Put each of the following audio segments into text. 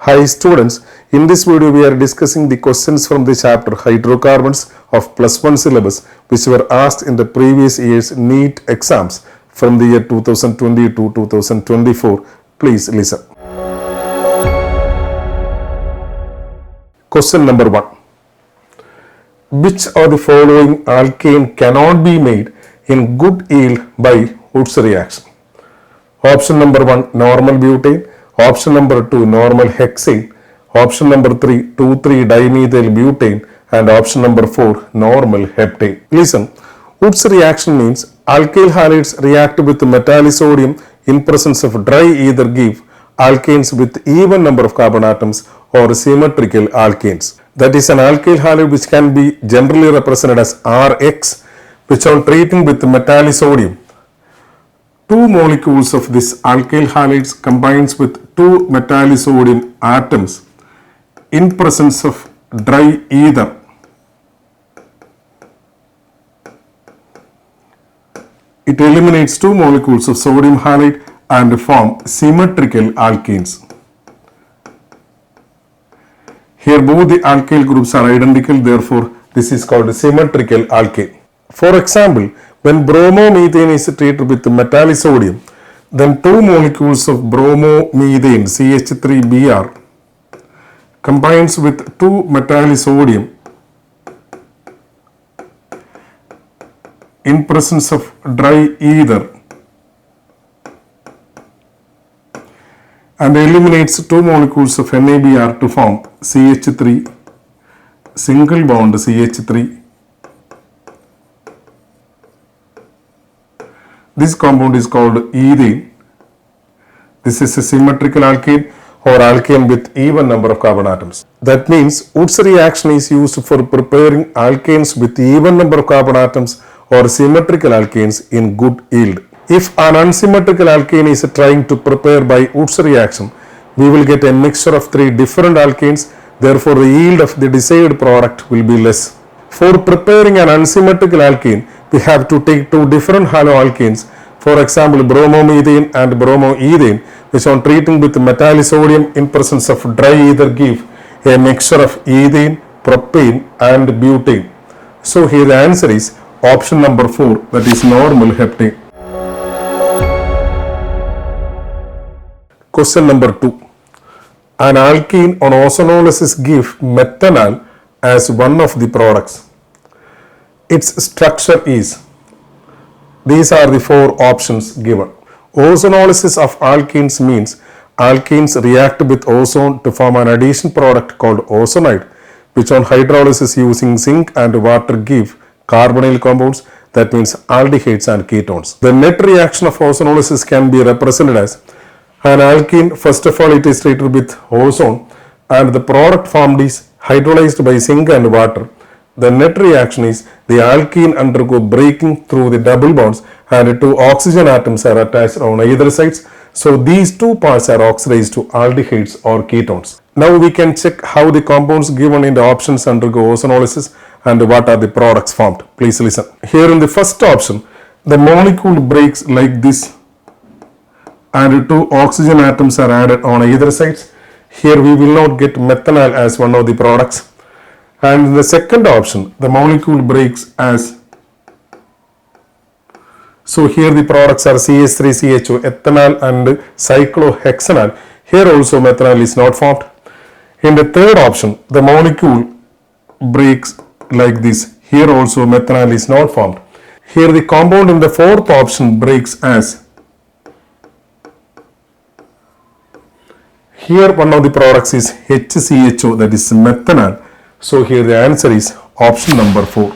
Hi students, in this video we are discussing the questions from the chapter Hydrocarbons of +1 syllabus which were asked in the previous year's Neet exams from the year 2020 to 2024. Please listen. Question number 1. Which of the following alkane cannot be made in good yield by Wurtz reaction? Option number 1, normal butane. Option number 2, normal hexane. Option number 3, 2,3-dimethyl butane. And option number 4, normal heptane. Listen, Wurtz reaction means alkyl halides react with metallic sodium in presence of dry ether give alkanes with even number of carbon atoms or symmetrical alkanes. That is an alkyl halide which can be generally represented as Rx, which on treating with metallic sodium, two molecules of this alkyl halides combines with two metallic sodium atoms in presence of dry ether. It eliminates two molecules of sodium halide and form symmetrical alkenes. Here both the alkyl groups are identical, therefore this is called a symmetrical alkane. For example, when bromomethane is treated with metallic sodium, then two molecules of bromomethane CH3Br combines with two metallic sodium in presence of dry ether and eliminates two molecules of NABr to form CH3 single bond CH3. This compound is called ethane. This is a symmetrical alkane or alkane with even number of carbon atoms. That means Wurtz reaction is used for preparing alkanes with even number of carbon atoms or symmetrical alkanes in good yield. If an unsymmetrical alkane is trying to prepare by Wurtz reaction, we will get a mixture of three different alkanes, therefore the yield of the desired product will be less. For preparing an unsymmetrical alkane, we have to take two different haloalkanes, for example bromomethane and bromoethane, which on treating with metallic sodium in presence of dry ether give a mixture of ethane, propane and butane. So here the answer is option number 4, that is normal heptane. Question number 2. An alkene on ozonolysis gives methanol as one of the products. Its structure is, these are the four options given. Ozonolysis of alkenes means alkenes react with ozone to form an addition product called ozonide, which on hydrolysis using zinc and water give carbonyl compounds, that means aldehydes and ketones. The net reaction of ozonolysis can be represented as an alkene. First of all, it is treated with ozone and the product formed is hydrolyzed by zinc and water. The net reaction is the alkene undergo breaking through the double bonds and two oxygen atoms are attached on either sides. So these two parts are oxidized to aldehydes or ketones. Now we can check how the compounds given in the options undergo ozonolysis and what are the products formed. Please listen. Here in the first option, the molecule breaks like this and two oxygen atoms are added on either sides. Here we will not get methanol as one of the products. And in the second option, the molecule breaks as, so here the products are CH3CHO, ethanol and cyclohexanol. Here also methanol is not formed. In the third option, the molecule breaks like this. Here also methanol is not formed. Here the compound in the fourth option breaks as, here one of the products is HCHO, that is methanol. So here the answer is option number 4.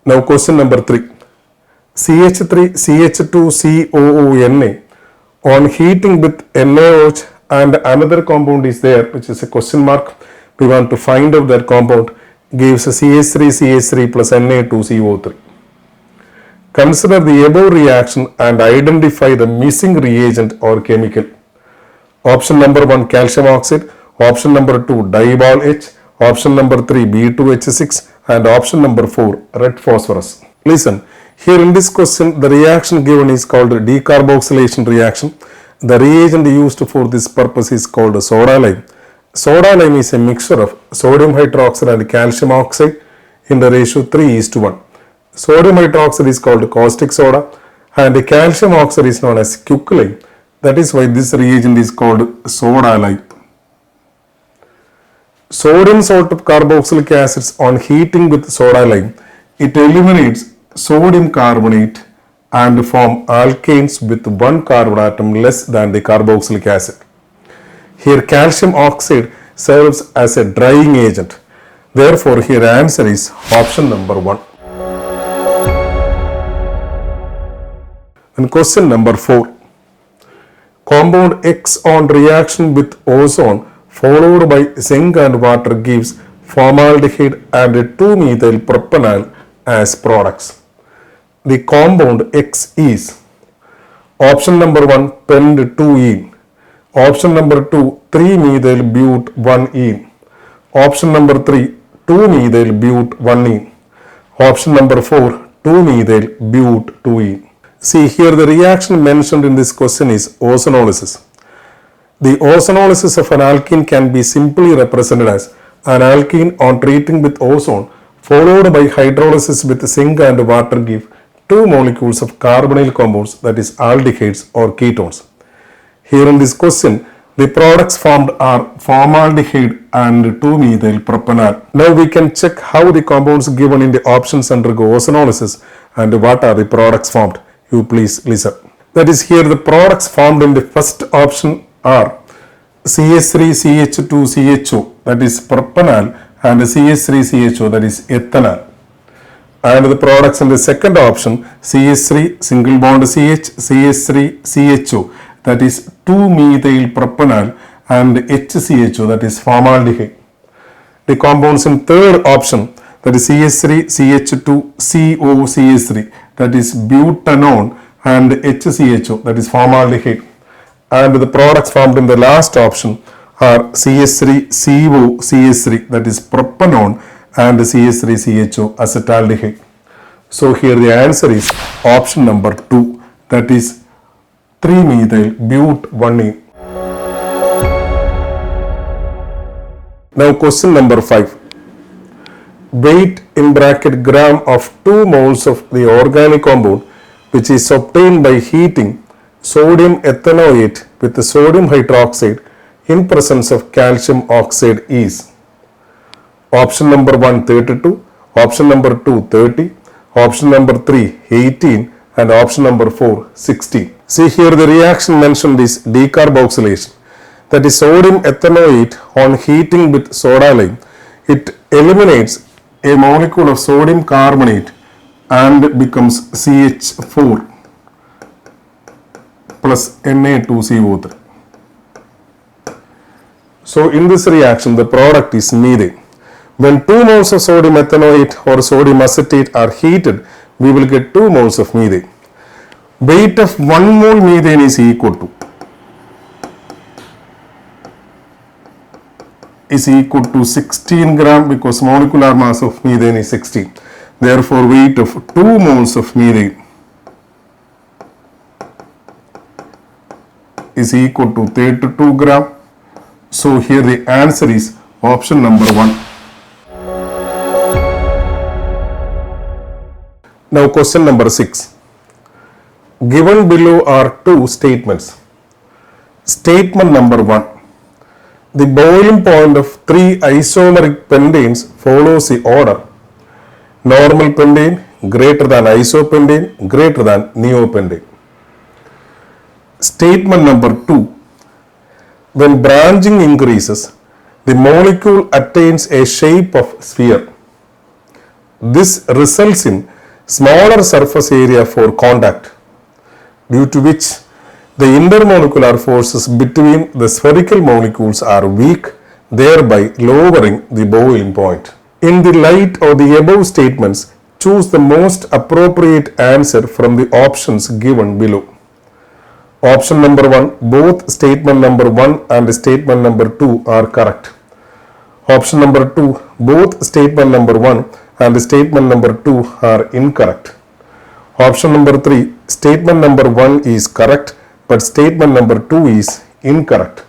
Now question number 3. CH3CH2COONA on heating with NaOH and another compound is there, which is a question mark. We want to find out that compound gives CH3CH3 plus Na2CO3. Consider the above reaction and identify the missing reagent or chemical. Option number 1, calcium oxide. Option number 2, dibol H. Option number 3, B2H6. And option number 4, red phosphorus. Listen, here in this question, the reaction given is called decarboxylation reaction. The reagent used for this purpose is called soda lime. Soda lime is a mixture of sodium hydroxide and calcium oxide in the ratio 3:1. Sodium hydroxide is called caustic soda and calcium oxide is known as quicklime. That is why this reagent is called soda lime. Sodium salt of carboxylic acids on heating with soda lime, it eliminates sodium carbonate and form alkanes with one carbon atom less than the carboxylic acid. Here calcium oxide serves as a drying agent. Therefore, here answer is option number 1. And question number 4. Compound X on reaction with ozone followed by zinc and water gives formaldehyde and 2-methyl propanol as products. The compound X is option number 1 pent 2-ene, option number 2 3-methyl but 1-ene, option number 3 2-methyl but 1-ene, option number 4 2-methyl but 2-ene. See here the reaction mentioned in this question is ozonolysis. The ozonolysis of an alkene can be simply represented as an alkene on treating with ozone followed by hydrolysis with zinc and water give 2 molecules of carbonyl compounds, that is aldehydes or ketones. Here in this question, the products formed are formaldehyde and 2-methyl propanol. Now we can check how the compounds given in the options undergo ozonolysis and what are the products formed. You please listen. That is here the products formed in the first option are CH3CH2CHO, that is propanol, and CH3CHO, that is ethanol. And the products in the second option CH3 single bond CH, CH3CHO, that is 2-methyl propanol, and HCHO, that is formaldehyde. The compounds in third option, that is CH3CH2COCH3, that is butanone, and HCHO, that is formaldehyde. And the products formed in the last option are CH3COCH3, that is propanone, and CH3CHO acetaldehyde. So here the answer is option number 2, that is 3-methyl but 1-ene. Now question number 5. Weight in bracket gram of 2 moles of the organic compound which is obtained by heating sodium ethanoate with the sodium hydroxide in presence of calcium oxide is option number 1 32, option number 2 30, option number 3 18, and option number 4 16. See here the reaction mentioned is decarboxylation. That is sodium ethanoate on heating with soda lime. It eliminates a molecule of sodium carbonate and becomes CH4 plus Na2CO3. So in this reaction the product is methane. When 2 moles of sodium ethanoate or sodium acetate are heated, we will get 2 moles of methane. Weight of 1 mole methane is equal to 16 gram because molecular mass of methane is 16. Therefore, weight of 2 moles of methane is equal to 32 gram. So here the answer is option number 1. Now question number 6. Given below are 2 statements. Statement number 1. The boiling point of 3 isomeric pentanes follows the order normal pentane, greater than isopentane, greater than neopentane. Statement number 2. When branching increases, the molecule attains a shape of sphere. This results in smaller surface area for contact, due to which the intermolecular forces between the spherical molecules are weak, thereby lowering the boiling point. In the light of the above statements, choose the most appropriate answer from the options given below. Option number 1, both statement number 1 and statement number 2 are correct. Option number 2, both statement number 1 and statement number 2 are incorrect. Option number 3, statement number 1 is correct but statement number 2 is incorrect.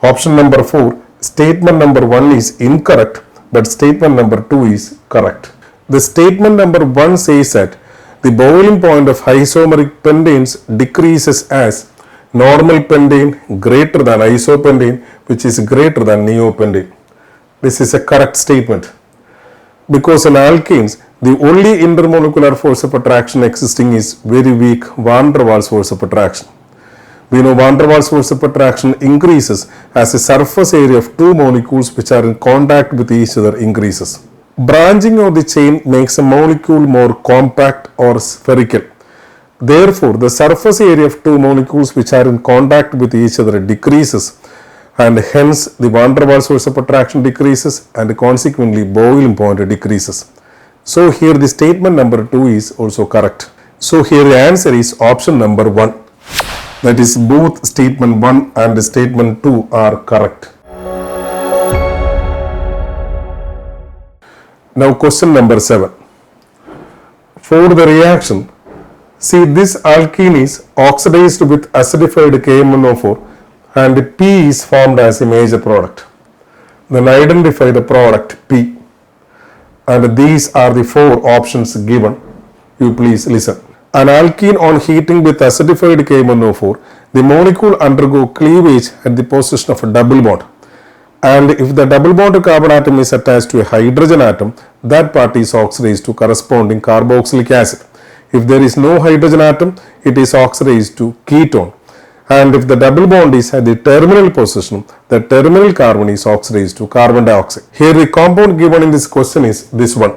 Option number 4, statement number 1 is incorrect, but statement number 2 is correct. The statement number 1 says that the boiling point of isomeric pentanes decreases as normal pentane greater than isopentane, which is greater than neopentane. This is a correct statement. Because in alkenes, the only intermolecular force of attraction existing is very weak van der Waals force of attraction. We know van der Waals force of attraction increases as the surface area of two molecules which are in contact with each other increases. Branching of the chain makes a molecule more compact or spherical. Therefore, the surface area of two molecules which are in contact with each other decreases, and hence the van der Waals force of attraction decreases, and consequently boiling point decreases. So here the statement number 2 is also correct. So here the answer is option number 1. That is, both statement 1 and statement 2 are correct. Now question number 7. For the reaction, see, this alkene is oxidized with acidified KMnO4 and P is formed as a major product. Then identify the product P. And these are the 4 options given. You please listen. An alkene on heating with acidified KMnO4, the molecule undergo cleavage at the position of a double bond. And if the double bond carbon atom is attached to a hydrogen atom, that part is oxidized to corresponding carboxylic acid. If there is no hydrogen atom, it is oxidized to ketone. And if the double bond is at the terminal position, the terminal carbon is oxidized to carbon dioxide. Here the compound given in this question is this one.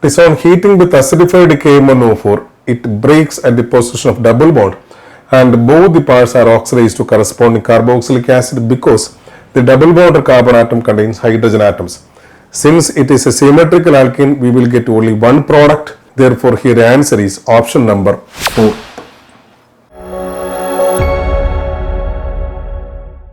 This on heating with acidified KMnO4, it breaks at the position of double bond and both the parts are oxidized to corresponding carboxylic acid because the double bond carbon atom contains hydrogen atoms. Since it is a symmetrical alkene, we will get only one product. Therefore, here the answer is option number 4.